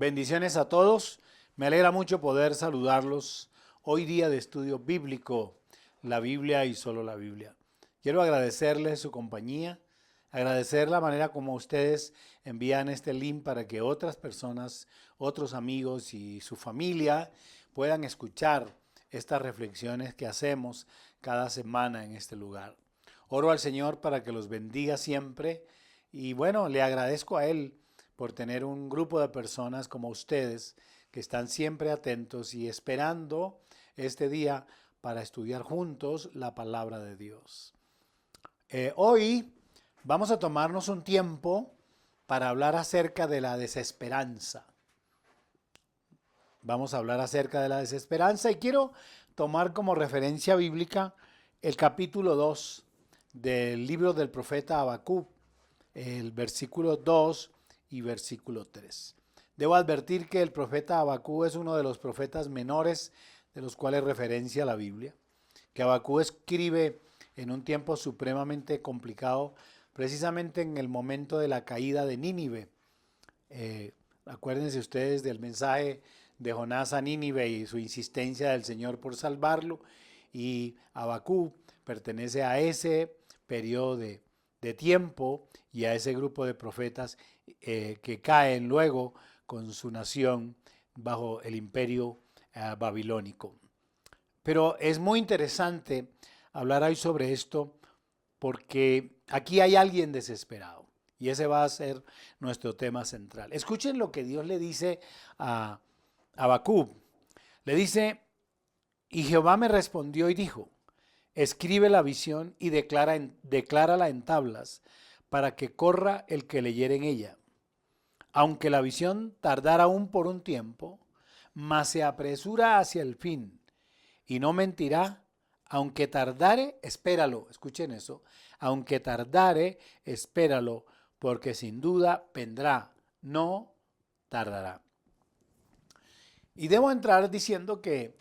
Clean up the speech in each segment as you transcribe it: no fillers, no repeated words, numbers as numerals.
Bendiciones a todos. Me alegra mucho poder saludarlos hoy día de estudio bíblico, la Biblia y solo la Biblia. Quiero agradecerles su compañía, agradecer la manera como ustedes envían este link para que otras personas, otros amigos y su familia puedan escuchar estas reflexiones que hacemos cada semana en este lugar. Oro al Señor para que los bendiga siempre y bueno, le agradezco a Él por tener un grupo de personas como ustedes que están siempre atentos y esperando este día para estudiar juntos la palabra de Dios. Hoy vamos a tomarnos un tiempo para hablar acerca de la desesperanza. Vamos a hablar acerca de la desesperanza y quiero tomar como referencia bíblica el capítulo 2 del libro del profeta Habacuc, el versículo 2 y versículo 3. Debo advertir que el profeta Habacuc es uno de los profetas menores de los cuales referencia la Biblia, que Habacuc escribe en un tiempo supremamente complicado, precisamente en el momento de la caída de Nínive. Acuérdense ustedes del mensaje de Jonás a Nínive y su insistencia del Señor por salvarlo, y Habacuc pertenece a ese periodo de tiempo y a ese grupo de profetas que caen luego con su nación bajo el imperio babilónico. Pero es muy interesante hablar hoy sobre esto porque aquí hay alguien desesperado y ese va a ser nuestro tema central. Escuchen lo que Dios le dice a Habacuc. Le dice, y Jehová me respondió y dijo, escribe la visión y declárala en tablas, para que corra el que leyere en ella. Aunque la visión tardara aún por un tiempo, mas se apresura hacia el fin, y no mentirá, aunque tardare, espéralo, escuchen eso, aunque tardare, espéralo, porque sin duda vendrá, no tardará. Y debo entrar diciendo que,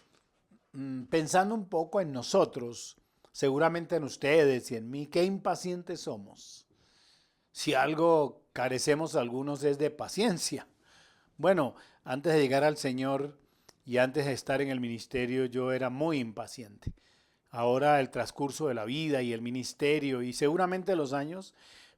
pensando un poco en nosotros, seguramente en ustedes y en mí, qué impacientes somos. Si algo carecemos algunos es de paciencia. Bueno, antes de llegar al Señor y antes de estar en el ministerio yo era muy impaciente. Ahora el transcurso de la vida y el ministerio y seguramente los años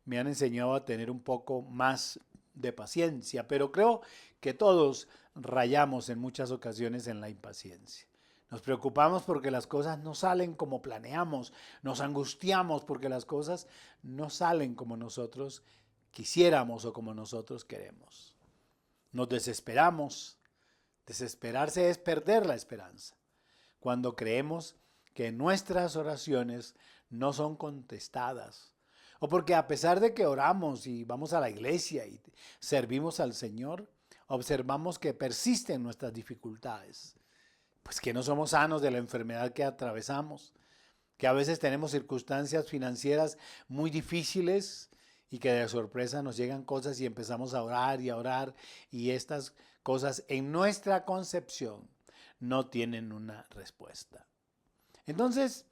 me han enseñado a tener un poco más de paciencia, pero creo que todos rayamos en muchas ocasiones en la impaciencia. Nos preocupamos porque las cosas no salen como planeamos, nos angustiamos porque las cosas no salen como nosotros quisiéramos o como nosotros queremos. Nos desesperamos. Desesperarse es perder la esperanza. Cuando creemos que nuestras oraciones no son contestadas, o porque a pesar de que oramos y vamos a la iglesia y servimos al Señor, observamos que persisten nuestras dificultades, pues que no somos sanos de la enfermedad que atravesamos, que a veces tenemos circunstancias financieras muy difíciles y que de sorpresa nos llegan cosas y empezamos a orar y estas cosas en nuestra concepción no tienen una respuesta. Entonces,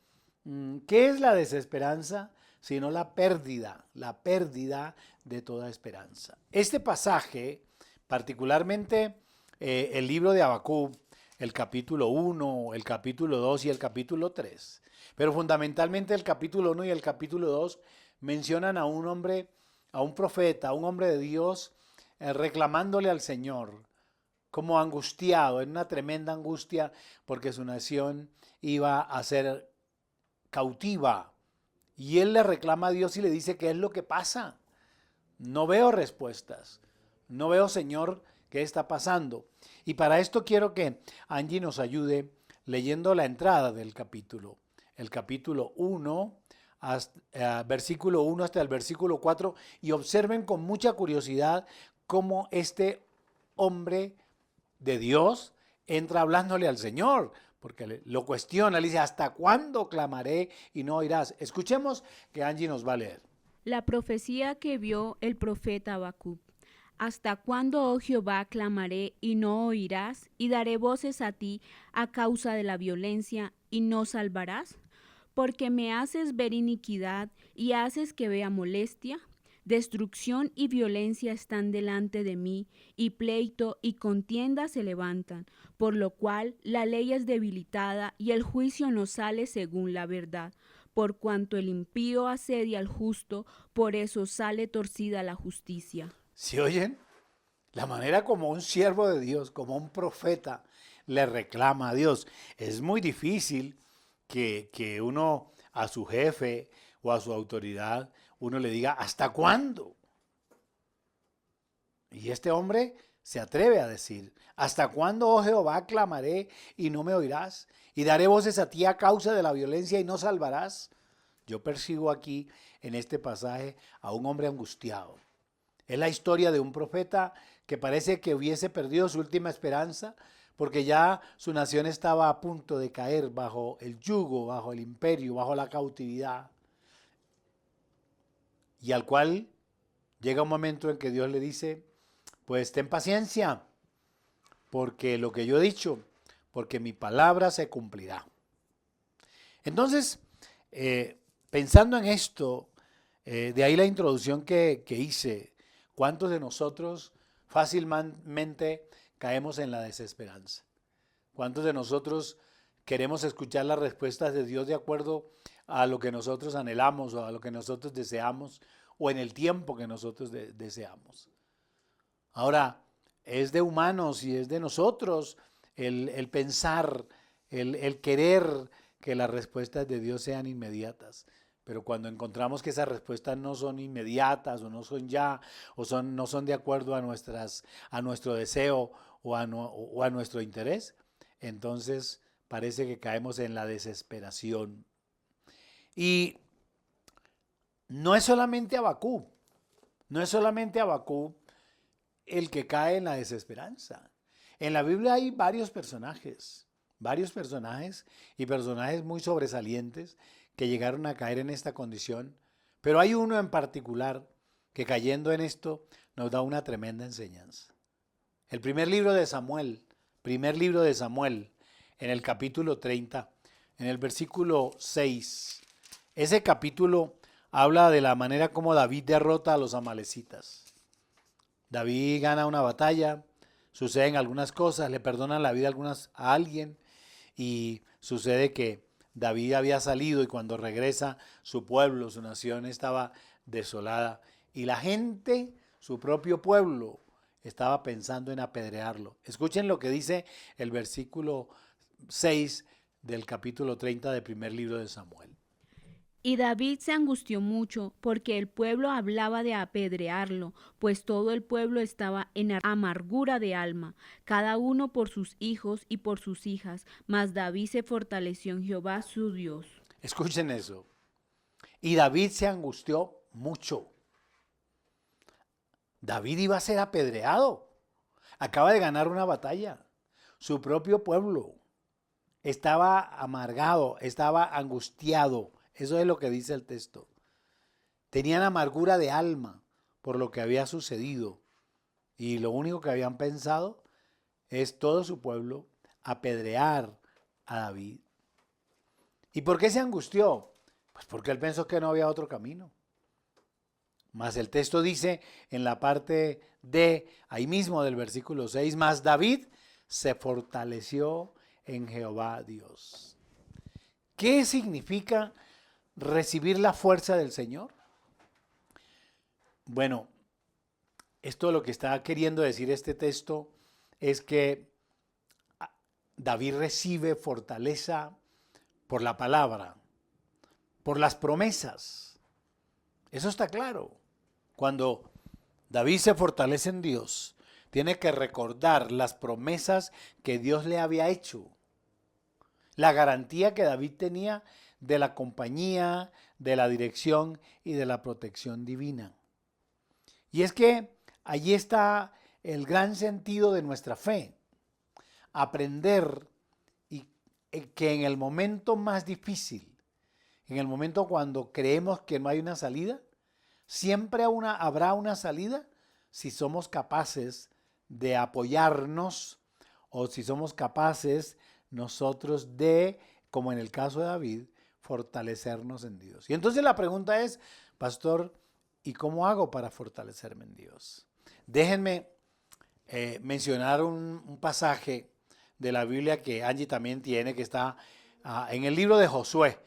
¿qué es la desesperanza? Sino la pérdida de toda esperanza. Este pasaje, particularmente el libro de Habacuc, el capítulo 1, el capítulo 2 y el capítulo 3, pero fundamentalmente el capítulo 1 y el capítulo 2 mencionan a un hombre, a un profeta, a un hombre de Dios, reclamándole al Señor, como angustiado, en una tremenda angustia, porque su nación iba a ser cautiva. Y él le reclama a Dios y le dice, ¿qué es lo que pasa? No veo respuestas. No veo, Señor, qué está pasando. Y para esto quiero que Angie nos ayude leyendo la entrada del capítulo. El capítulo 1, versículo 1 hasta el versículo 4. Y observen con mucha curiosidad cómo este hombre de Dios entra hablándole al Señor, porque lo cuestiona, le dice, ¿hasta cuándo clamaré y no oirás? Escuchemos que Angie nos va a leer. La profecía que vio el profeta Habacuc. ¿Hasta cuándo, oh Jehová, clamaré y no oirás? Y daré voces a ti a causa de la violencia y no salvarás. Porque me haces ver iniquidad y haces que vea molestia. Destrucción y violencia están delante de mí, y pleito y contienda se levantan, por lo cual la ley es debilitada y el juicio no sale según la verdad. Por cuanto el impío asedia al justo, por eso sale torcida la justicia. ¿Sí oyen? La manera como un siervo de Dios, como un profeta, le reclama a Dios. Es muy difícil que uno a su jefe o a su autoridad, uno le diga, ¿hasta cuándo? Y este hombre se atreve a decir, ¿hasta cuándo, oh Jehová, clamaré y no me oirás? Y daré voces a ti a causa de la violencia y no salvarás. Yo percibo aquí en este pasaje a un hombre angustiado. Es la historia de un profeta que parece que hubiese perdido su última esperanza porque ya su nación estaba a punto de caer bajo el yugo, bajo el imperio, bajo la cautividad. Y al cual llega un momento en que Dios le dice, pues ten paciencia, porque lo que yo he dicho, porque mi palabra se cumplirá. Entonces, pensando en esto, de ahí la introducción que hice, ¿cuántos de nosotros fácilmente caemos en la desesperanza? ¿Cuántos de nosotros queremos escuchar las respuestas de Dios de acuerdo a lo que nosotros anhelamos o a lo que nosotros deseamos o en el tiempo que nosotros deseamos? Ahora, es de humanos y es de nosotros el pensar, el querer que las respuestas de Dios sean inmediatas. Pero cuando encontramos que esas respuestas no son inmediatas o no son ya o no son de acuerdo a nuestro deseo o a nuestro interés, entonces parece que caemos en la desesperación. Y no es solamente Abacú, no es solamente Abacú el que cae en la desesperanza. En la Biblia hay varios personajes y personajes muy sobresalientes que llegaron a caer en esta condición, pero hay uno en particular que cayendo en esto nos da una tremenda enseñanza. El primer libro de Samuel, en el capítulo 30, en el versículo 6, ese capítulo habla de la manera como David derrota a los amalecitas. David gana una batalla, suceden algunas cosas, le perdonan la vida a alguien y sucede que David había salido y cuando regresa su pueblo, su nación estaba desolada y la gente, su propio pueblo, estaba pensando en apedrearlo. Escuchen lo que dice el versículo 6 del capítulo 30 del primer libro de Samuel. Y David se angustió mucho porque el pueblo hablaba de apedrearlo, pues todo el pueblo estaba en amargura de alma, cada uno por sus hijos y por sus hijas, mas David se fortaleció en Jehová su Dios. Escuchen eso. Y David se angustió mucho. David iba a ser apedreado. Acaba de ganar una batalla. Su propio pueblo estaba amargado, estaba angustiado. Eso es lo que dice el texto. Tenían amargura de alma por lo que había sucedido. Y lo único que habían pensado es todo su pueblo apedrear a David. ¿Y por qué se angustió? Pues porque él pensó que no había otro camino. Mas el texto dice en la parte D, ahí mismo del versículo 6, mas David se fortaleció en Jehová Dios. ¿Qué significa recibir la fuerza del Señor? Bueno, esto lo que está queriendo decir este texto es que David recibe fortaleza por la palabra, por las promesas. Eso está claro. Cuando David se fortalece en Dios, tiene que recordar las promesas que Dios le había hecho. La garantía que David tenía de la compañía, de la dirección y de la protección divina. Y es que allí está el gran sentido de nuestra fe. Aprender que en el momento más difícil, en el momento cuando creemos que no hay una salida, siempre habrá una salida si somos capaces de apoyarnos o si somos capaces nosotros de, como en el caso de David, fortalecernos en Dios. Y entonces la pregunta es, pastor, ¿Y cómo hago para fortalecerme en Dios? Déjenme mencionar un pasaje de la Biblia que Angie también tiene, que está en el libro de Josué,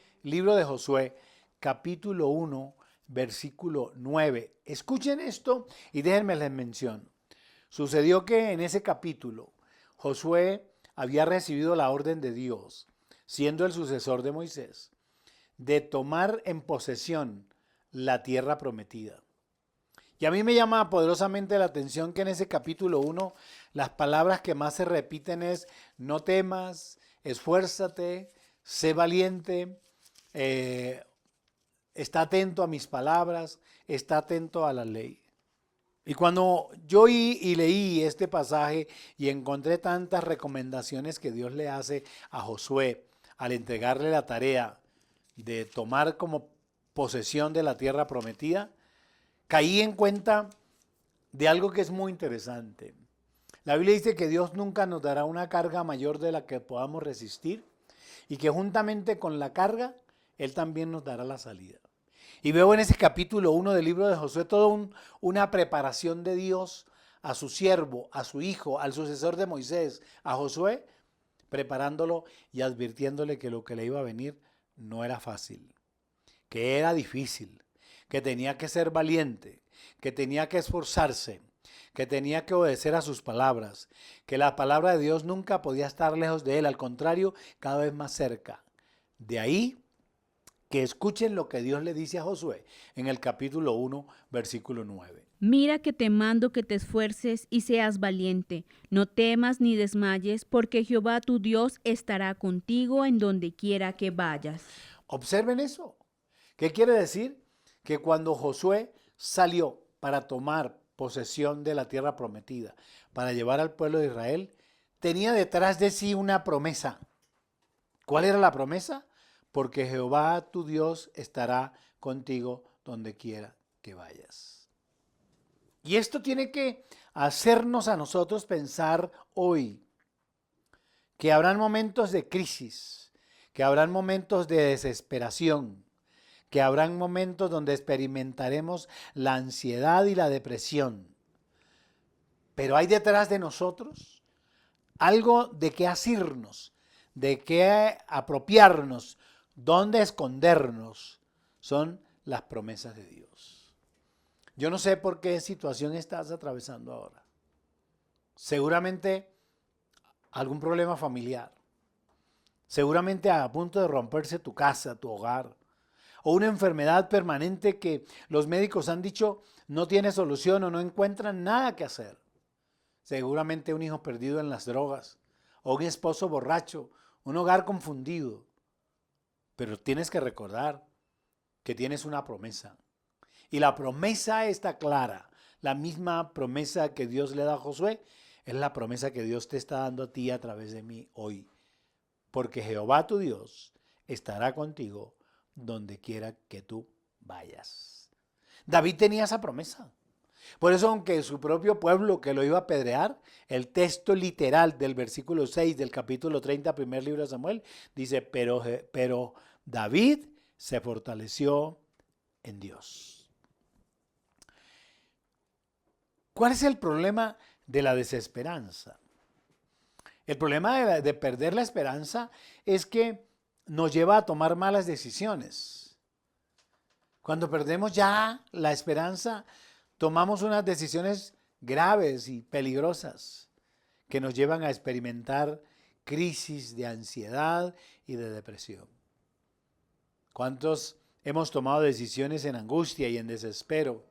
capítulo 1, versículo 9. Escuchen esto y déjenme les menciono. Sucedió que en ese capítulo Josué había recibido la orden de Dios, siendo el sucesor de Moisés, de tomar en posesión la tierra prometida. Y a mí me llama poderosamente la atención que en ese capítulo 1 las palabras que más se repiten es: no temas, esfuérzate, sé valiente, está atento a mis palabras, está atento a la ley. Y cuando yo leí este pasaje y encontré tantas recomendaciones que Dios le hace a Josué al entregarle la tarea de tomar como posesión de la tierra prometida, caí en cuenta de algo que es muy interesante. La Biblia dice que Dios nunca nos dará una carga mayor de la que podamos resistir y que juntamente con la carga, Él también nos dará la salida. Y veo en ese capítulo 1 del libro de Josué toda una preparación de Dios a su siervo, a su hijo, al sucesor de Moisés, a Josué, preparándolo y advirtiéndole que lo que le iba a venir no era fácil, que era difícil, que tenía que ser valiente, que tenía que esforzarse, que tenía que obedecer a sus palabras, que la palabra de Dios nunca podía estar lejos de él, al contrario, cada vez más cerca. De ahí que escuchen lo que Dios le dice a Josué en el capítulo 1, versículo 9. Mira que te mando que te esfuerces y seas valiente. No temas ni desmayes, porque Jehová tu Dios estará contigo en donde quiera que vayas. Observen eso. ¿Qué quiere decir? Que cuando Josué salió para tomar posesión de la tierra prometida, para llevar al pueblo de Israel, tenía detrás de sí una promesa. ¿Cuál era la promesa? Porque Jehová tu Dios estará contigo donde quiera que vayas. Y esto tiene que hacernos a nosotros pensar hoy que habrán momentos de crisis, que habrán momentos de desesperación, que habrán momentos donde experimentaremos la ansiedad y la depresión. Pero hay detrás de nosotros algo de qué asirnos, de qué apropiarnos, dónde escondernos. Son las promesas de Dios. Yo no sé por qué situación estás atravesando ahora. Seguramente algún problema familiar. Seguramente a punto de romperse tu casa, tu hogar. O una enfermedad permanente que los médicos han dicho no tiene solución o no encuentran nada que hacer. Seguramente un hijo perdido en las drogas, o un esposo borracho, un hogar confundido. Pero tienes que recordar que tienes una promesa. Y la promesa está clara. La misma promesa que Dios le da a Josué es la promesa que Dios te está dando a ti a través de mí hoy. Porque Jehová tu Dios estará contigo donde quiera que tú vayas. David tenía esa promesa. Por eso, aunque su propio pueblo que lo iba a apedrear, el texto literal del versículo 6 del capítulo 30, primer libro de Samuel, dice, pero David se fortaleció en Dios. ¿Cuál es el problema de la desesperanza? El problema de perder la esperanza es que nos lleva a tomar malas decisiones. Cuando perdemos ya la esperanza, tomamos unas decisiones graves y peligrosas que nos llevan a experimentar crisis de ansiedad y de depresión. ¿Cuántos hemos tomado decisiones en angustia y en desespero?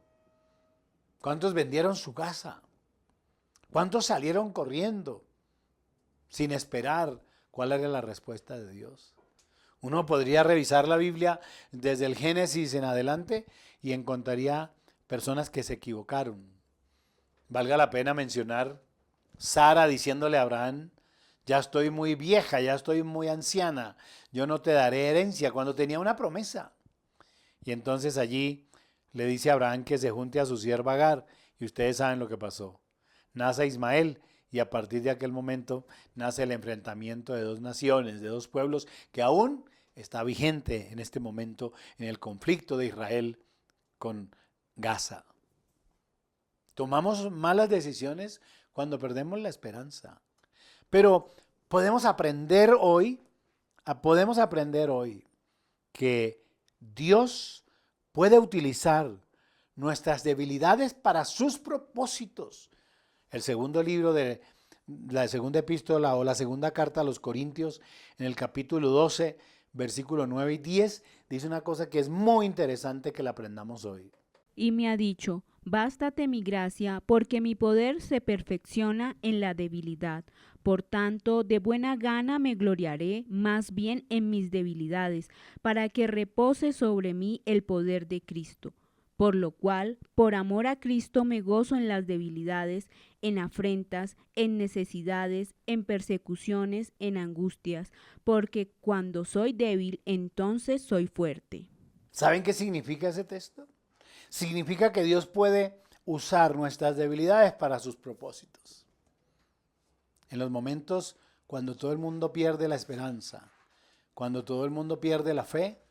¿Cuántos vendieron su casa? ¿Cuántos salieron corriendo sin esperar cuál era la respuesta de Dios? Uno podría revisar la Biblia desde el Génesis en adelante y encontraría personas que se equivocaron. Valga la pena mencionar Sara diciéndole a Abraham, ya estoy muy vieja, ya estoy muy anciana, yo no te daré herencia, cuando tenía una promesa. Y entonces allí le dice a Abraham que se junte a su sierva Agar, y ustedes saben lo que pasó. Nace Ismael, y a partir de aquel momento nace el enfrentamiento de dos naciones, de dos pueblos, que aún está vigente en este momento en el conflicto de Israel con Gaza. Tomamos malas decisiones cuando perdemos la esperanza. Pero podemos aprender hoy que Dios puede utilizar nuestras debilidades para sus propósitos. El segundo libro de la segunda epístola o la segunda carta a los Corintios, en el capítulo 12, versículos 9 y 10, dice una cosa que es muy interesante que la aprendamos hoy. Y me ha dicho, bástate mi gracia, porque mi poder se perfecciona en la debilidad. Por tanto, de buena gana me gloriaré más bien en mis debilidades, para que repose sobre mí el poder de Cristo. Por lo cual, por amor a Cristo me gozo en las debilidades, en afrentas, en necesidades, en persecuciones, en angustias, porque cuando soy débil, entonces soy fuerte. ¿Saben qué significa ese texto? Significa que Dios puede usar nuestras debilidades para sus propósitos. En los momentos cuando todo el mundo pierde la esperanza, cuando todo el mundo pierde la fe,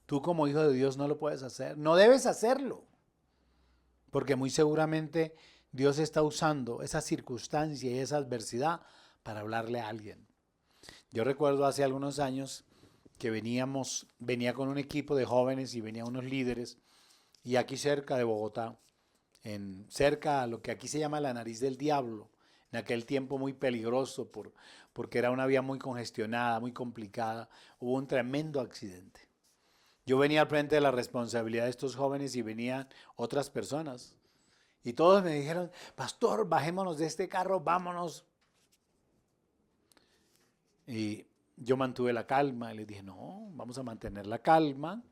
tú como hijo de Dios no lo puedes hacer. No debes hacerlo, porque muy seguramente Dios está usando esa circunstancia y esa adversidad para hablarle a alguien. Yo recuerdo hace algunos años que venía con un equipo de jóvenes y venían unos líderes, y aquí cerca de Bogotá, cerca a lo que aquí se llama la Nariz del Diablo, en aquel tiempo muy peligroso porque era una vía muy congestionada, muy complicada, hubo un tremendo accidente. Yo venía al frente de la responsabilidad de estos jóvenes y venían otras personas. Y todos me dijeron, pastor, bajémonos de este carro, vámonos. Y yo mantuve la calma y les dije, no, vamos a mantener la calma.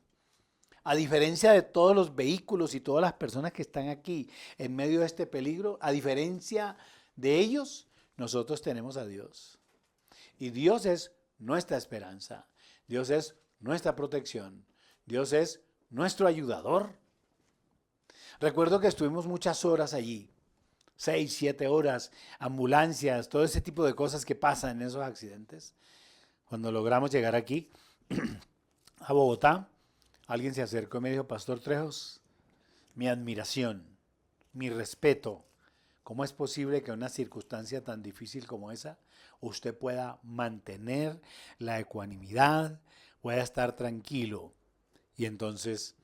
A diferencia de todos los vehículos y todas las personas que están aquí en medio de este peligro, a diferencia de ellos, nosotros tenemos a Dios. Y Dios es nuestra esperanza. Dios es nuestra protección. Dios es nuestro ayudador. Recuerdo que estuvimos muchas horas allí, 6, 7 horas, ambulancias, todo ese tipo de cosas que pasan en esos accidentes. Cuando logramos llegar aquí, a Bogotá, alguien se acercó y me dijo, Pastor Trejos, mi admiración, mi respeto. ¿Cómo es posible que en una circunstancia tan difícil como esa usted pueda mantener la ecuanimidad, pueda estar tranquilo? Y entonces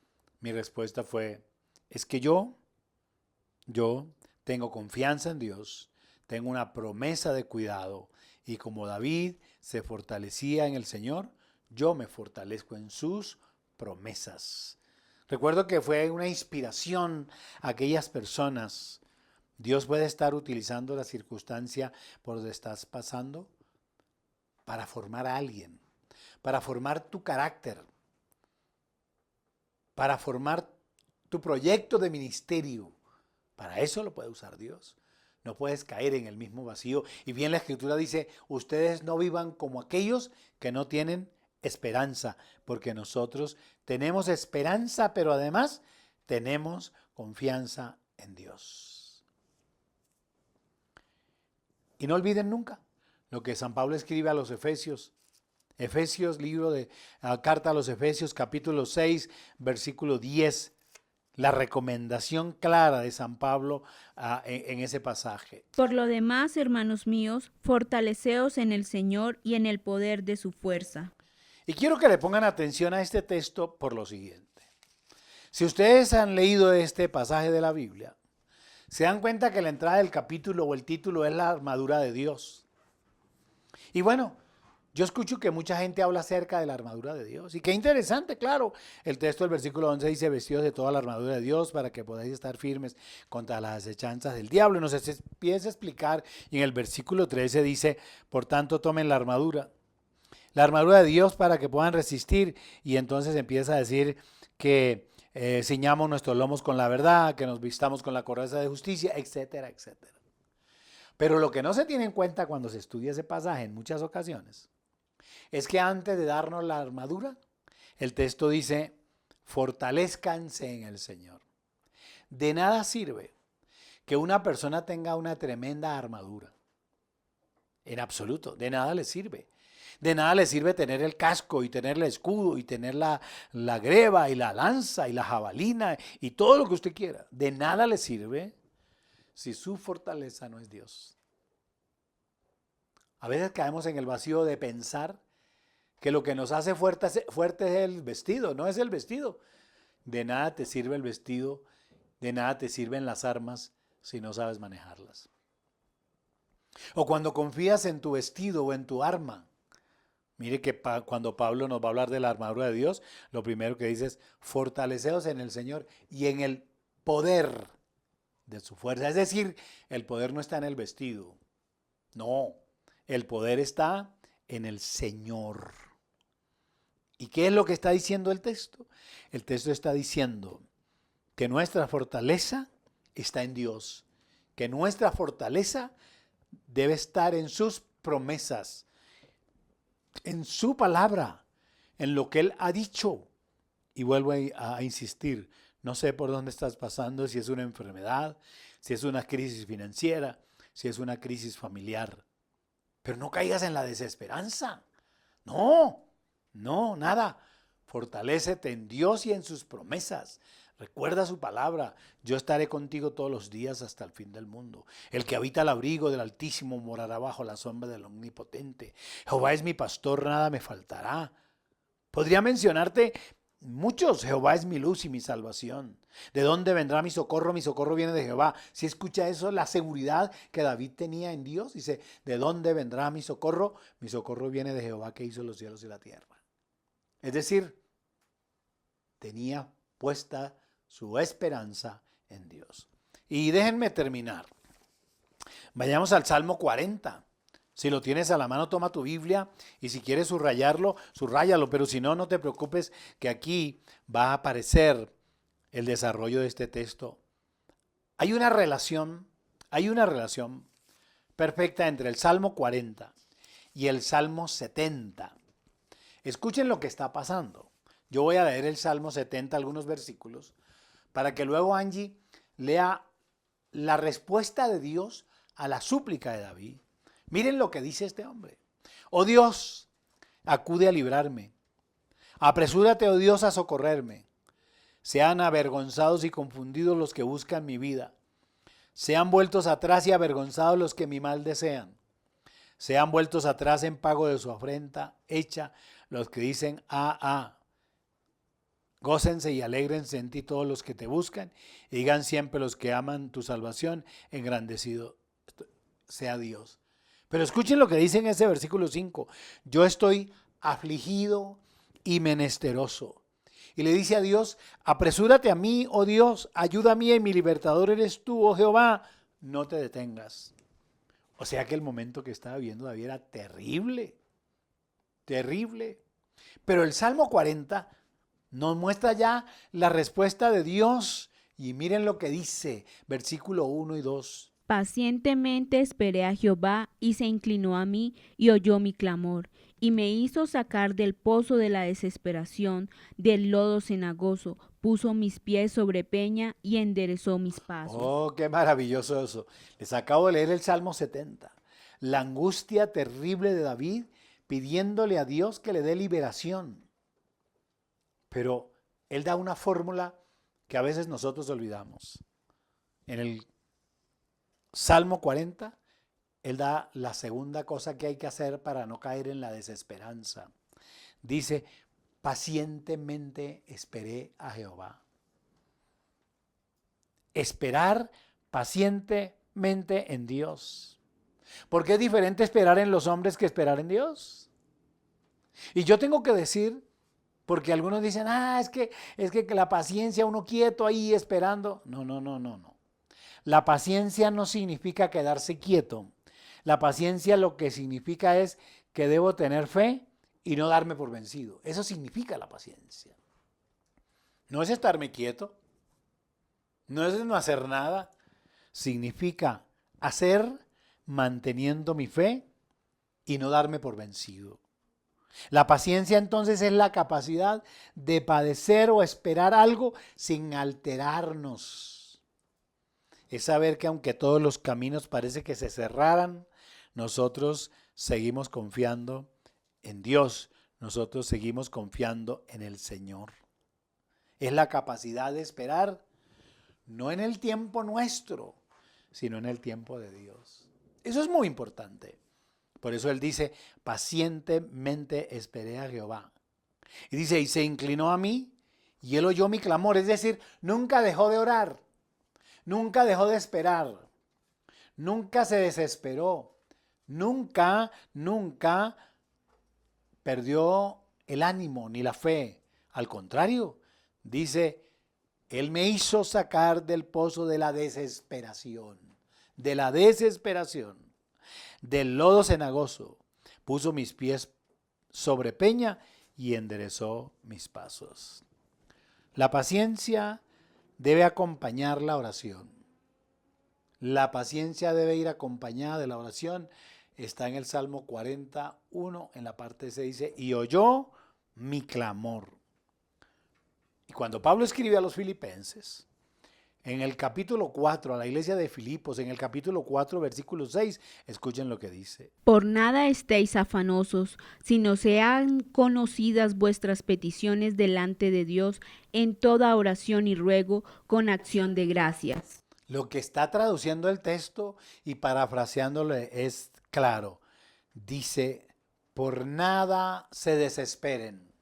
mi respuesta fue, es que yo tengo confianza en Dios, tengo una promesa de cuidado y como David se fortalecía en el Señor, yo me fortalezco en sus promesas. Recuerdo que fue una inspiración a aquellas personas. Dios puede estar utilizando la circunstancia por donde estás pasando para formar a alguien, para formar tu carácter, para formar tu proyecto de ministerio. Para eso lo puede usar Dios. No puedes caer en el mismo vacío. Y bien la Escritura dice, ustedes no vivan como aquellos que no tienen esperanza, porque nosotros tenemos esperanza, pero además tenemos confianza en Dios. Y no olviden nunca lo que San Pablo escribe a los Efesios. Libro de carta a los Efesios, capítulo 6, versículo 10. La recomendación clara de San Pablo en ese pasaje. Por lo demás, hermanos míos, fortaleceos en el Señor y en el poder de su fuerza. Y quiero que le pongan atención a este texto por lo siguiente. Si ustedes han leído este pasaje de la Biblia, se dan cuenta que la entrada del capítulo o el título es la armadura de Dios. Y bueno, yo escucho que mucha gente habla acerca de la armadura de Dios. Y qué interesante, claro. El texto del versículo 11 dice, vestidos de toda la armadura de Dios para que podáis estar firmes contra las acechanzas del diablo. Y nos empieza a explicar, y en el versículo 13 dice, por tanto tomen la armadura de Dios para que puedan resistir. Y entonces empieza a decir que ciñamos nuestros lomos con la verdad, que nos vistamos con la coraza de justicia, etcétera, etcétera. Pero lo que no se tiene en cuenta cuando se estudia ese pasaje en muchas ocasiones es que antes de darnos la armadura, el texto dice, fortalezcanse en el Señor. De nada sirve que una persona tenga una tremenda armadura. En absoluto, de nada le sirve. De nada le sirve tener el casco y tener el escudo y tener la greba y la lanza y la jabalina y todo lo que usted quiera. De nada le sirve si su fortaleza no es Dios. A veces caemos en el vacío de pensar que lo que nos hace fuerte es el vestido, no es el vestido. De nada te sirve el vestido, de nada te sirven las armas si no sabes manejarlas. O cuando confías en tu vestido o en tu arma. Mire que cuando Pablo nos va a hablar de la armadura de Dios, lo primero que dice es, fortaleceos en el Señor y en el poder de su fuerza. Es decir, el poder no está en el vestido. No, el poder está en el Señor. ¿Y qué es lo que está diciendo el texto? El texto está diciendo que nuestra fortaleza está en Dios, que nuestra fortaleza debe estar en sus promesas, en su palabra, en lo que Él ha dicho. Y vuelvo a insistir, no sé por dónde estás pasando, si es una enfermedad, si es una crisis financiera, si es una crisis familiar. Pero no caigas en la desesperanza. No, nada. Fortalécete en Dios y en sus promesas. Recuerda su palabra. Yo estaré contigo todos los días hasta el fin del mundo. El que habita al abrigo del Altísimo morará bajo la sombra del Omnipotente. Jehová es mi pastor, nada me faltará. Podría mencionarte muchos. Jehová es mi luz y mi salvación. ¿De dónde vendrá mi socorro? Mi socorro viene de Jehová. Si escucha eso, la seguridad que David tenía en Dios. Dice, ¿de dónde vendrá mi socorro? Mi socorro viene de Jehová que hizo los cielos y la tierra. Es decir, tenía puesta su esperanza en Dios. Y déjenme terminar. Vayamos al Salmo 40. Si lo tienes a la mano, toma tu Biblia y si quieres subrayarlo, subráyalo, pero si no, no te preocupes que aquí va a aparecer el desarrollo de este texto. Hay una relación perfecta entre el Salmo 40 y el Salmo 70. Escuchen lo que está pasando. Yo voy a leer el Salmo 70, algunos versículos, para que luego Angie lea la respuesta de Dios a la súplica de David. Miren lo que dice este hombre. Oh Dios, acude a librarme. Apresúrate, oh Dios, a socorrerme. Sean avergonzados y confundidos los que buscan mi vida. Sean vueltos atrás y avergonzados los que mi mal desean. Sean vueltos atrás en pago de su afrenta hecha los que dicen, Gócense y alégrense en ti todos los que te buscan, y digan siempre los que aman tu salvación, engrandecido sea Dios. Pero escuchen lo que dice en ese versículo 5. Yo estoy afligido y menesteroso. Y le dice a Dios, apresúrate a mí, oh Dios, ayuda a mí y mi libertador eres tú, oh Jehová, no te detengas. O sea que el momento que estaba viviendo David era terrible, terrible. Pero el Salmo 40 nos muestra ya la respuesta de Dios. Y miren lo que dice, versículo 1 y 2. Pacientemente esperé a Jehová, y se inclinó a mí, y oyó mi clamor, y me hizo sacar del pozo de la desesperación, del lodo cenagoso, puso mis pies sobre peña, y enderezó mis pasos. Oh, qué maravilloso eso. Les acabo de leer el Salmo 70. La angustia terrible de David pidiéndole a Dios que le dé liberación. Pero él da una fórmula que a veces nosotros olvidamos. En el Salmo 40, él da la segunda cosa que hay que hacer para no caer en la desesperanza. Dice, pacientemente esperé a Jehová. Esperar pacientemente en Dios. Porque es diferente esperar en los hombres que esperar en Dios. Y yo tengo que decir, porque algunos dicen, es que la paciencia, uno quieto ahí esperando. No. La paciencia no significa quedarse quieto. La paciencia lo que significa es que debo tener fe y no darme por vencido. Eso significa la paciencia. No es estarme quieto. No es no hacer nada. Significa hacer manteniendo mi fe y no darme por vencido. La paciencia entonces es la capacidad de padecer o esperar algo sin alterarnos. Es saber que aunque todos los caminos parece que se cerraran, nosotros seguimos confiando en Dios, nosotros seguimos confiando en el Señor. Es la capacidad de esperar, no en el tiempo nuestro, sino en el tiempo de Dios. Eso es muy importante. Por eso Él dice, pacientemente esperé a Jehová. Y dice, y se inclinó a mí, y Él oyó mi clamor. Es decir, nunca dejó de orar, nunca dejó de esperar, nunca se desesperó, nunca perdió el ánimo ni la fe. Al contrario, dice, Él me hizo sacar del pozo de la desesperación, del lodo cenagoso. Puso mis pies sobre peña y enderezó mis pasos. La paciencia debe acompañar la oración. La paciencia debe ir acompañada de la oración. Está en el Salmo 41, en la parte C dice, y oyó mi clamor. Y cuando Pablo escribe a los filipenses, en el capítulo 4, a la iglesia de Filipos, en el capítulo 4, versículo 6, escuchen lo que dice. Por nada estéis afanosos, sino sean conocidas vuestras peticiones delante de Dios en toda oración y ruego con acción de gracias. Lo que está traduciendo el texto y parafraseándole es claro. Dice, por nada se desesperen,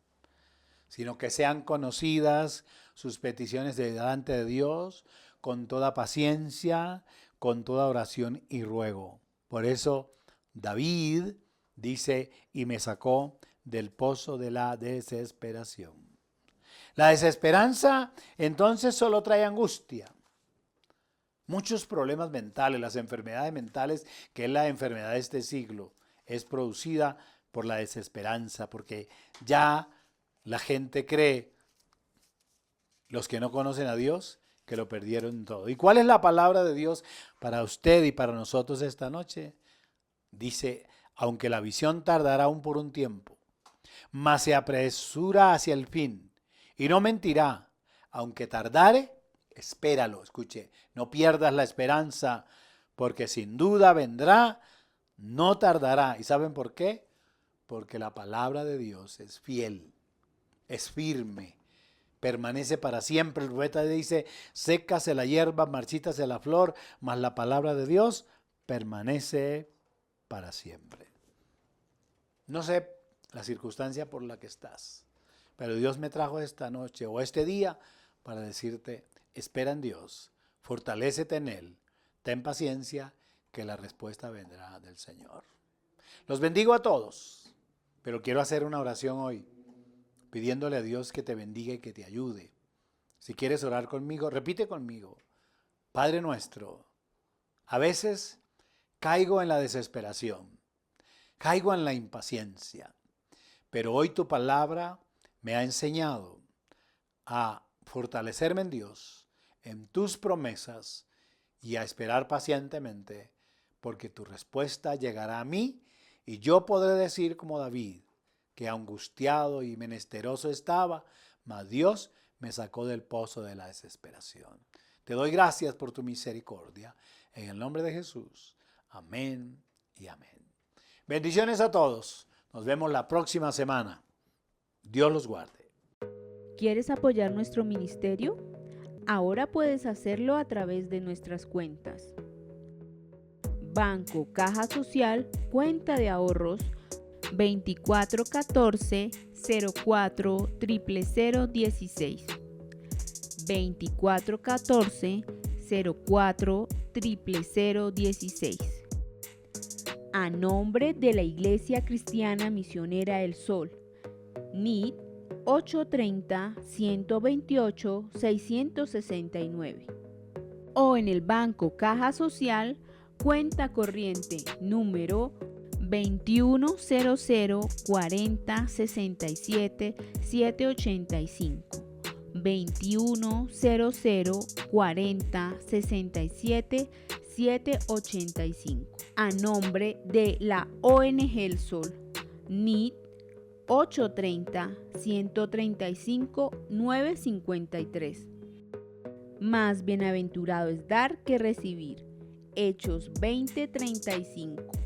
sino que sean conocidas sus peticiones delante de Dios con toda paciencia, con toda oración y ruego. Por eso David dice, y me sacó del pozo de la desesperación. La desesperanza entonces solo trae angustia. Muchos problemas mentales, las enfermedades mentales, que es la enfermedad de este siglo, es producida por la desesperanza, porque ya la gente cree, los que no conocen a Dios, que lo perdieron todo. ¿Y cuál es la palabra de Dios para usted y para nosotros esta noche? Dice, aunque la visión tardará aún por un tiempo, mas se apresura hacia el fin, y no mentirá, aunque tardare, espéralo. Escuche, no pierdas la esperanza, porque sin duda vendrá, no tardará. ¿Y saben por qué? Porque la palabra de Dios es fiel, es firme, permanece para siempre. El profeta dice, sécase la hierba, marchítase la flor, mas la palabra de Dios permanece para siempre. No sé la circunstancia por la que estás, pero Dios me trajo esta noche o este día para decirte, espera en Dios, fortalécete en Él, ten paciencia, que la respuesta vendrá del Señor. Los bendigo a todos, pero quiero hacer una oración hoy, pidiéndole a Dios que te bendiga y que te ayude. Si quieres orar conmigo, repite conmigo. Padre nuestro, a veces caigo en la desesperación, caigo en la impaciencia, pero hoy tu palabra me ha enseñado a fortalecerme en Dios, en tus promesas y a esperar pacientemente, porque tu respuesta llegará a mí y yo podré decir como David, que angustiado y menesteroso estaba, mas Dios me sacó del pozo de la desesperación. Te doy gracias por tu misericordia. En el nombre de Jesús. Amén y amén. Bendiciones a todos. Nos vemos la próxima semana. Dios los guarde. ¿Quieres apoyar nuestro ministerio? Ahora puedes hacerlo a través de nuestras cuentas. Banco Caja Social, cuenta de ahorros 2414 04 00016, 2414 04 00016. A nombre de la Iglesia Cristiana Misionera El Sol, NID 830-128-669. O en el Banco Caja Social, cuenta corriente número 21004067-785, 21004067-785. A nombre de la ONG El Sol, NID 830-135-953. Más bienaventurado es dar que recibir. Hechos 20:35.